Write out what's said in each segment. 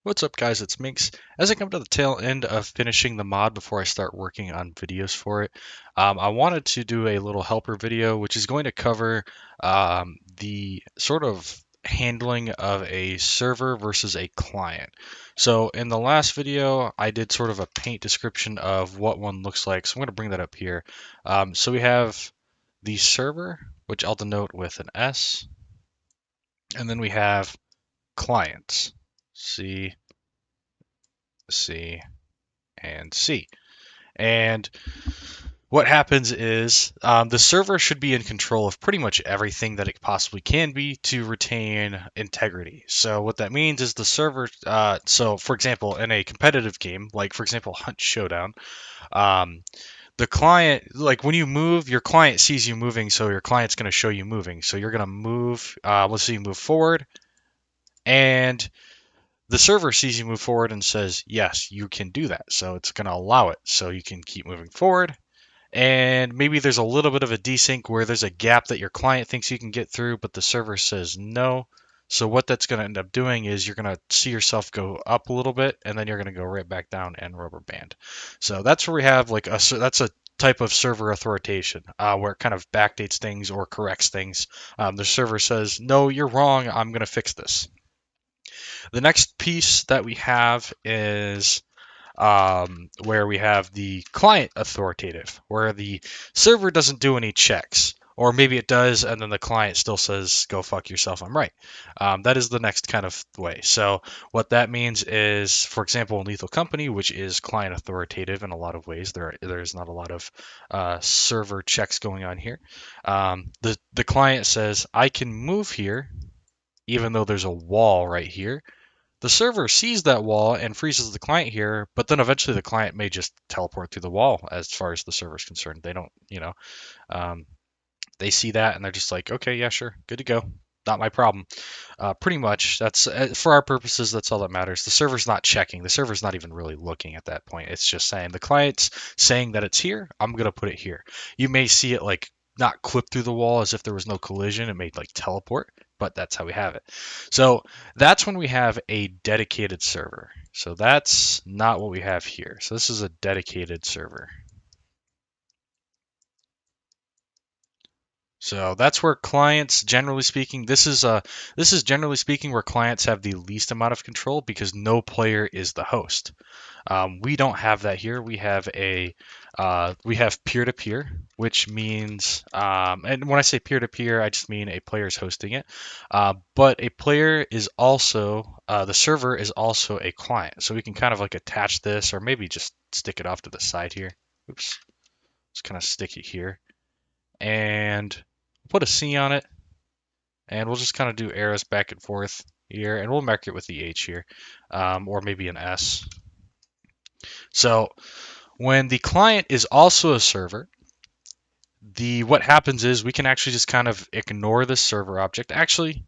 What's up, guys? It's Minx. As I come to the tail end of finishing the mod before I start working on videos for it, I wanted to do a little helper video, which is going to cover the sort of handling of a server versus a client. So in the last video, I did sort of a paint description of what one looks like. So I'm going to bring that up here. So we have the server, which I'll denote with an S, and then we have clients, C, C, and C. And what happens is the server should be in control of pretty much everything that it possibly can be to retain integrity. So what that means is the server. So for example, in a competitive game, like for example Hunt Showdown, um, the client, like when you move, your client sees you moving, so your client's going to show you moving. So you're going to move. Let's say you move forward, and the server sees you move forward and says, yes, you can do that. So it's going to allow it. So you can keep moving forward. And maybe there's a little bit of a desync where there's a gap that your client thinks you can get through, but the server says no. So what that's going to end up doing is you're going to see yourself go up a little bit, and then you're going to go right back down and rubber band. So that's where we have like that's a type of server authoritation where it kind of backdates things or corrects things. The server says, no, you're wrong. I'm going to fix this. The next piece that we have is where we have the client authoritative, where the server doesn't do any checks. Or maybe it does, and then the client still says, go fuck yourself, I'm right. That is the next kind of way. So, what that means is, for example, in Lethal Company, which is client authoritative in a lot of ways, there's not a lot of server checks going on here. The client says, I can move here, even though there's a wall right here. The server sees that wall and freezes the client here, but then eventually the client may just teleport through the wall as far as the server is concerned. They don't, um, they see that and they're just like, okay, yeah, sure, good to go. Not my problem. Pretty much, that's for our purposes, that's all that matters. The server's not checking. The server's not even really looking at that point. It's just saying the client's saying that it's here. I'm gonna put it here. You may see it like not clip through the wall as if there was no collision. It may like teleport, but that's how we have it. So that's when we have a dedicated server. So that's not what we have here. So this is a dedicated server. So that's where clients, generally speaking, this is generally speaking where clients have the least amount of control because no player is the host. We don't have that here. We have peer-to-peer, which means, and when I say peer-to-peer, I just mean a player is hosting it. But a player is also the server is also a client, so we can kind of like attach this, or maybe just stick it off to the side here. Oops, just kind of stick it here, and put a C on it, and we'll just kind of do arrows back and forth here, and we'll mark it with the H here, or maybe an S. So when the client is also a server, the what happens is we can actually just kind of ignore the server object. Actually,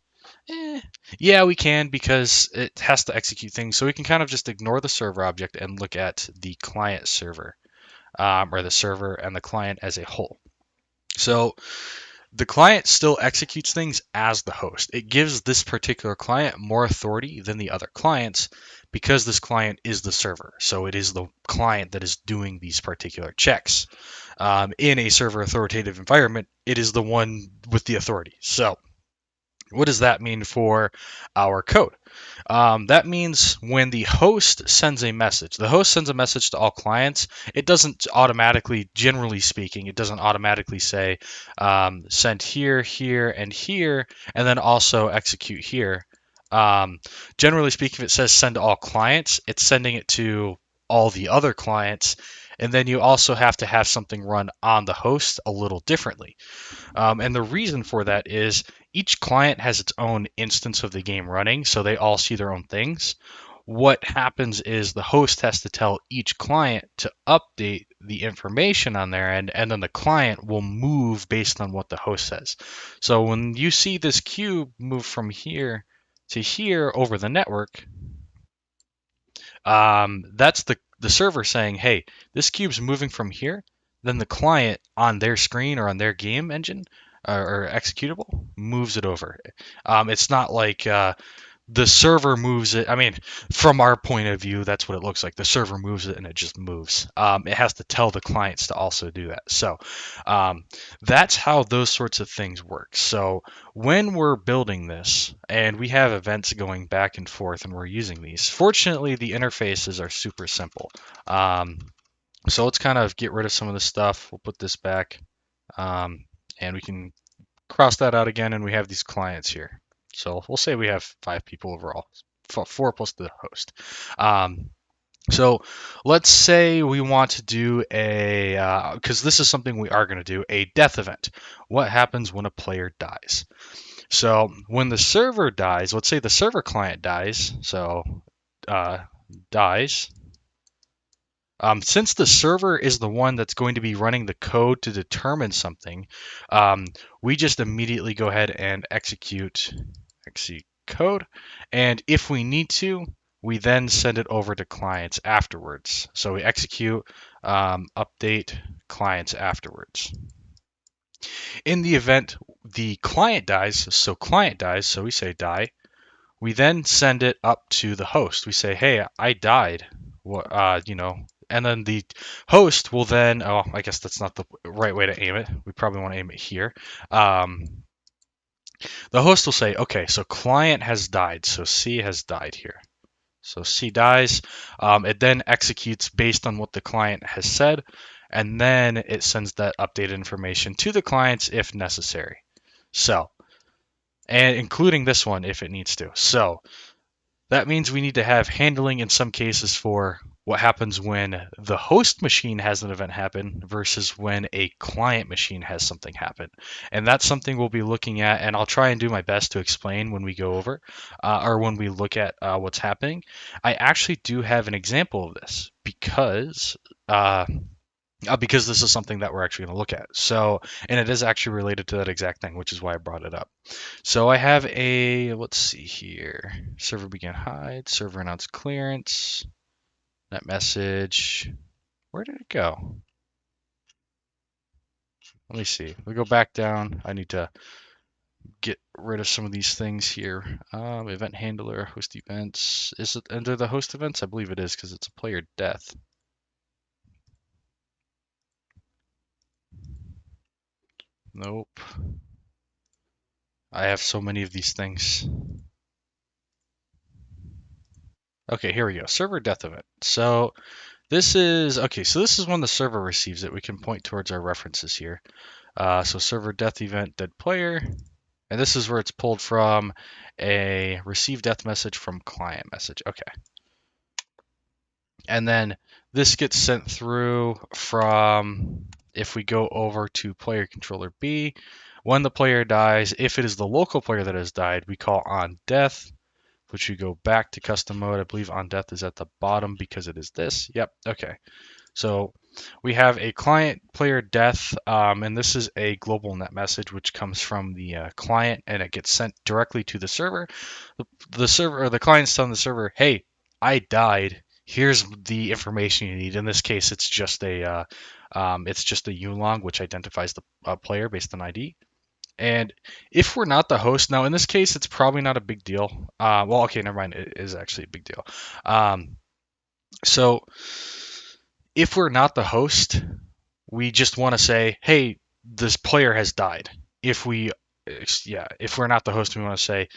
yeah, we can because it has to execute things. So we can kind of just ignore the server object and look at the client server, or the server and the client as a whole. So the client still executes things as the host. It gives this particular client more authority than the other clients because this client is the server. So it is the client that is doing these particular checks. In a server authoritative environment, it is the one with the authority. So what does that mean for our code? That means when the host sends a message, the host sends a message to all clients. It doesn't automatically, generally speaking, it doesn't automatically say send here, here, and then also execute here. Um, Generally speaking, if it says send to all clients, it's sending it to all the other clients. And then you also have to have something run on the host a little differently. And the reason for that is each client has its own instance of the game running, so they all see their own things. What happens is the host has to tell each client to update the information on their end, and then the client will move based on what the host says. So when you see this cube move from here to here over the network, that's the server saying, hey, this cube's moving from here. Then the client on their screen or on their game engine or executable moves it over. It's not like the server moves it. I mean, from our point of view, that's what it looks like. The server moves it and it just moves. It has to tell the clients to also do that. So um, that's how those sorts of things work. So when we're building this and we have events going back and forth and we're using these, fortunately, the interfaces are super simple. Um, so let's kind of get rid of some of this stuff. We'll put this back um, and we can cross that out again, and we have these clients here. So we'll say we have 5 people overall, 4 plus the host. So let's say we want to do because this is something we are going to do, a death event. What happens when a player dies? So when the server dies, let's say the server client dies, so uh, dies. Since the server is the one that's going to be running the code to determine something, we just immediately go ahead and execute code. And if we need to, we then send it over to clients afterwards. So we execute update clients afterwards. In the event the client dies, so we say die. We then send it up to the host. We say, hey, I died. And then the host will then, oh, I guess that's not the right way to aim it. We probably want to aim it here. The host will say, okay, so client has died. So C has died here. So C dies. It then executes based on what the client has said, and then it sends that updated information to the clients if necessary. So, and including this one if it needs to. So that means we need to have handling in some cases for what happens when the host machine has an event happen versus when a client machine has something happen. And that's something we'll be looking at, and I'll try and do my best to explain when we go over or when we look at what's happening. I actually do have an example of this because this is something that we're actually going to look at. So, and it is actually related to that exact thing, which is why I brought it up. So I have let's see here, server began hide, server announced clearance, net message. Where did it go? Let me see. We go back down. I need to get rid of some of these things here. Event handler, host events. Is it under the host events? I believe it is because it's a player death. Nope. I have so many of these things. Okay, here we go. Server death event. So this is okay. So this is when the server receives it. We can point towards our references here. So server death event dead player, and this is where it's pulled from a receive death message from client message. Okay, and then this gets sent through from if we go over to player controller B. When the player dies, if it is the local player that has died, we call on death, which we go back to custom mode. I believe on death is at the bottom because it is this. Yep. Okay. So we have a client player death, and this is a global net message which comes from the client and it gets sent directly to the server. The server or the client's telling the server, "Hey, I died. Here's the information you need." In this case, it's just a ulong which identifies the player based on ID. And if we're not the host, now in this case, it's probably not a big deal. Well, okay, never mind. It is actually a big deal. So if we're not the host, we just want to say, hey, this player has died. If we're not the host, we want to say,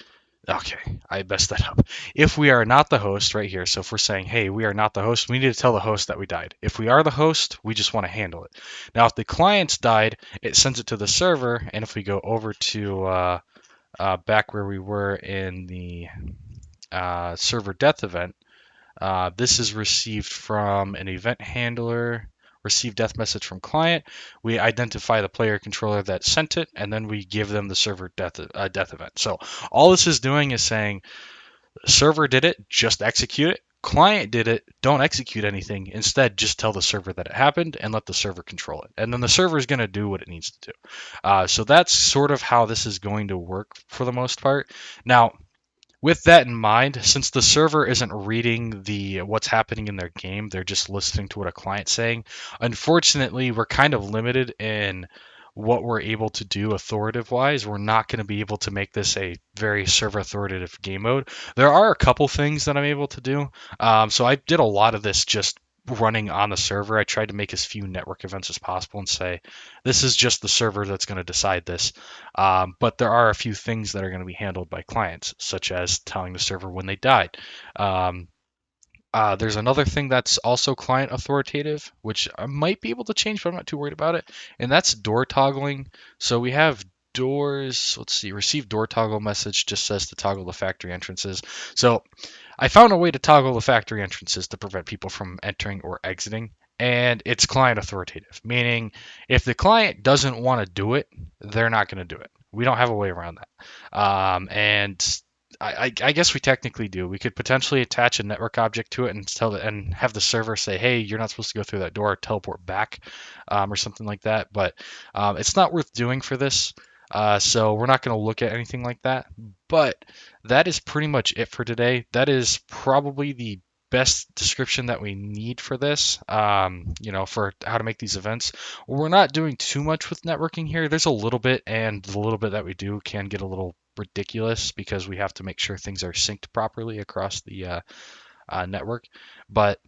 okay, I messed that up. If we are not the host right here, so if we're saying, hey, we are not the host, we need to tell the host that we died. If we are the host, we just want to handle it. Now, if the client's died, it sends it to the server, and if we go over to back where we were in the server death event, this is received from an event handler, receive death message from client. We identify the player controller that sent it, and then we give them the server death event. So all this is doing is saying, server did it, just execute it. Client did it, don't execute anything. Instead, just tell the server that it happened and let the server control it. And then the server is going to do what it needs to do. So that's sort of how this is going to work for the most part. Now, with that in mind, since the server isn't reading the what's happening in their game, they're just listening to what a client's saying. Unfortunately, we're kind of limited in what we're able to do authoritative wise. We're not going to be able to make this a very server authoritative game mode. There are a couple things that I'm able to do. So I did a lot of this just running on the server. I tried to make as few network events as possible and say, this is just the server that's going to decide this. But there are a few things that are going to be handled by clients, such as telling the server when they died. Um, there's another thing that's also client authoritative, which I might be able to change, but I'm not too worried about it. And that's door toggling. So we have doors. Let's see, receive door toggle message just says to toggle the factory entrances. So I found a way to toggle the factory entrances to prevent people from entering or exiting. And it's client authoritative, meaning if the client doesn't want to do it, they're not going to do it. We don't have a way around that. And I guess we technically do. We could potentially attach a network object to it and and have the server say, "Hey, you're not supposed to go through that door. Teleport back," or something like that. But it's not worth doing for this. So we're not going to look at anything like that. But that is pretty much it for today. That is probably the best description that we need for this, for how to make these events. We're not doing too much with networking here. There's a little bit, and the little bit that we do can get a little ridiculous because we have to make sure things are synced properly across the network. But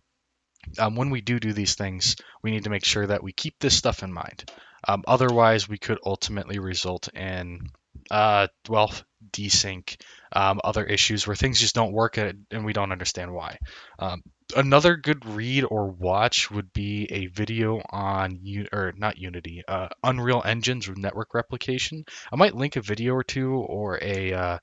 when we do these things, we need to make sure that we keep this stuff in mind. Otherwise, we could ultimately result in, well, desync, other issues where things just don't work and we don't understand why. Another good read or watch would be a video on or not Unity, Unreal Engine's network replication. I might link a video or two or a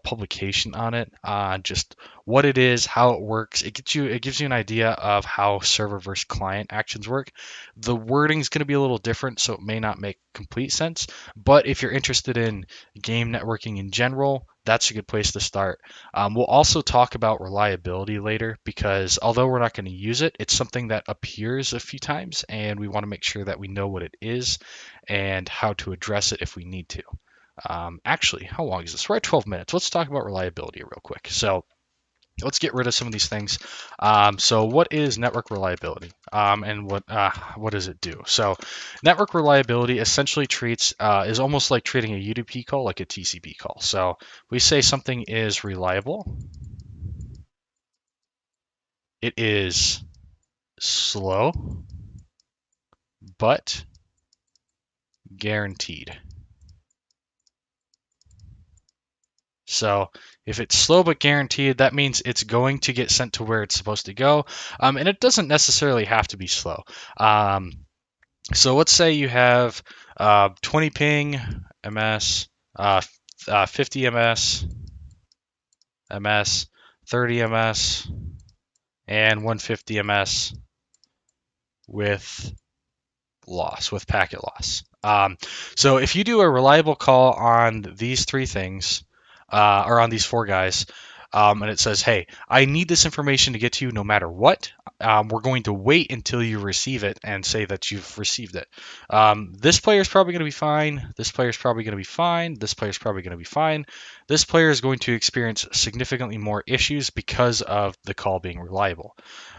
publication on it, on just what it is, how it works. It gives you an idea of how server versus client actions work. The wording is going to be a little different, so it may not make complete sense. But if you're interested in game networking in general, that's a good place to start. We'll also talk about reliability later because although we're not going to use it, it's something that appears a few times, and we want to make sure that we know what it is and how to address it if we need to. Actually, how long is this? We're at 12 minutes. Let's talk about reliability real quick. So let's get rid of some of these things. So what is network reliability, and what does it do? So network reliability essentially treats is almost like treating a UDP call like a TCP call. So we say something is reliable. It is slow, but guaranteed. So if it's slow but guaranteed, that means it's going to get sent to where it's supposed to go. And it doesn't necessarily have to be slow. Um, so let's say you have 20 ping MS, 50 MS, MS, 30 MS, and 150 MS with with packet loss. So if you do a reliable call on these three things, or on these four guys, and it says, hey, I need this information to get to you no matter what, we're going to wait until you receive it and say that you've received it. This player is probably going to be fine. This player is probably going to be fine. This player is probably going to be fine. This player is going to experience significantly more issues because of the call being reliable.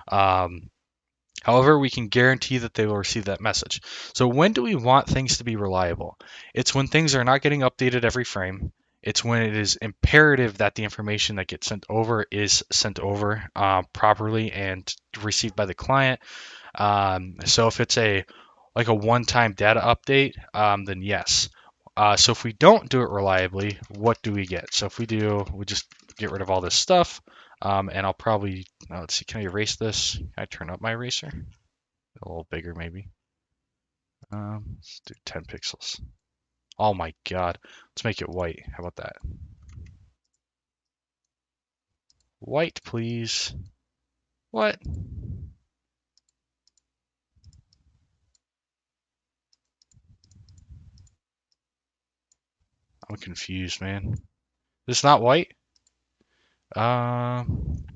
However, we can guarantee that they will receive that message. So when do we want things to be reliable? It's when things are not getting updated every frame. It's when it is imperative that the information that gets sent over is sent over properly and received by the client. So if it's a one-time data update, then yes. So if we don't do it reliably, what do we get? So if we just get rid of all this stuff, and I'll probably, let's see, can I erase this? Can I turn up my eraser? A little bigger maybe. Let's do 10 pixels. Oh my God. Let's make it white. How about that? White, please. What? I'm confused, man. This not white? Um,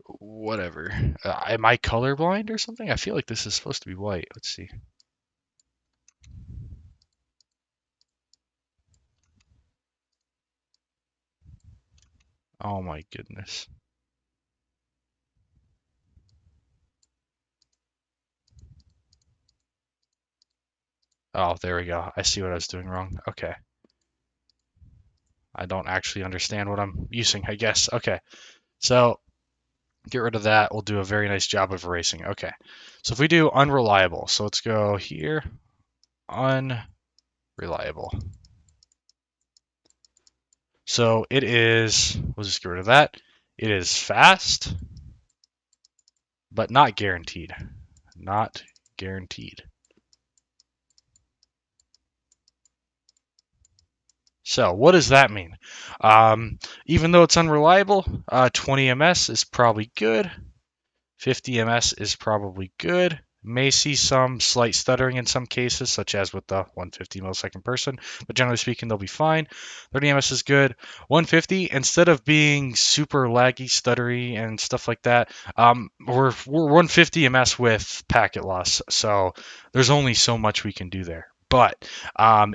Whatever. Am I colorblind or something? I feel like this is supposed to be white. Let's see. Oh my goodness. Oh, there we go. I see what I was doing wrong. Okay. I don't actually understand what I'm using, I guess. Okay. So get rid of that. We'll do a very nice job of erasing. Okay. So if we do unreliable, so let's go here, unreliable. So it is, we'll just get rid of that. It is fast, but not guaranteed. Not guaranteed. So what does that mean? Even though it's unreliable, 20 ms is probably good. 50 ms is probably good. May see some slight stuttering in some cases, such as with the 150 millisecond person, but generally speaking, they'll be fine. 30 ms is good. 150, instead of being super laggy, stuttery, and stuff like that, we're 150 ms with packet loss, so there's only so much we can do there. But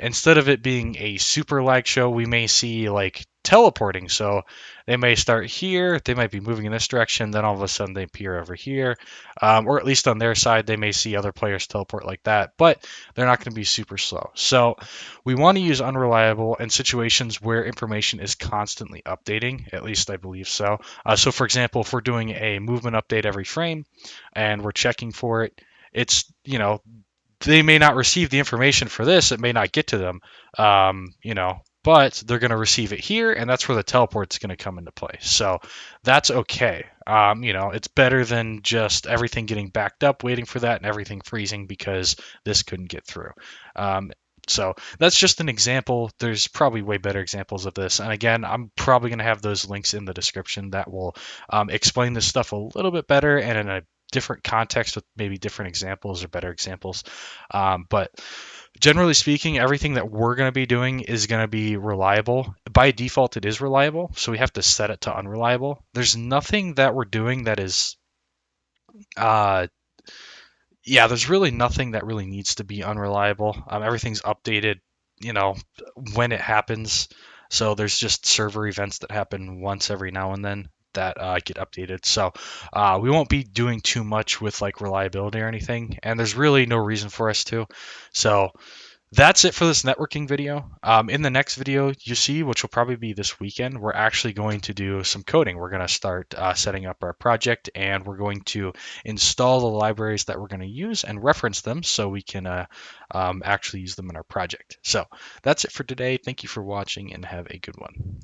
instead of it being a super lag show, we may see like teleporting. So they may start here, they might be moving in this direction, then all of a sudden they appear over here. Or at least on their side, they may see other players teleport like that, but they're not going to be super slow. So we want to use unreliable in situations where information is constantly updating, at least I believe so. So for example, if we're doing a movement update every frame and we're checking for it, it's, they may not receive the information for this. It may not get to them, but they're going to receive it here, and that's where the teleport's going to come into play. So that's okay. It's better than just everything getting backed up, waiting for that, and everything freezing because this couldn't get through. Um, so that's just an example. There's probably way better examples of this. And again, I'm probably going to have those links in the description that will explain this stuff a little bit better and in a different context with maybe different examples or better examples. But generally speaking, everything that we're going to be doing is going to be reliable. By default, it is reliable, so we have to set it to unreliable. There's nothing that we're doing that is, uh, yeah, there's really nothing that really needs to be unreliable. Everything's updated, you know, when it happens. So there's just server events that happen once every now and then that get updated. So we won't be doing too much with like reliability or anything, and there's really no reason for us to. So that's it for this networking video. In the next video you see, which will probably be this weekend, we're actually going to do some coding. We're going to start setting up our project, and we're going to install the libraries that we're going to use and reference them so we can actually use them in our project. So that's it for today. Thank you for watching and have a good one.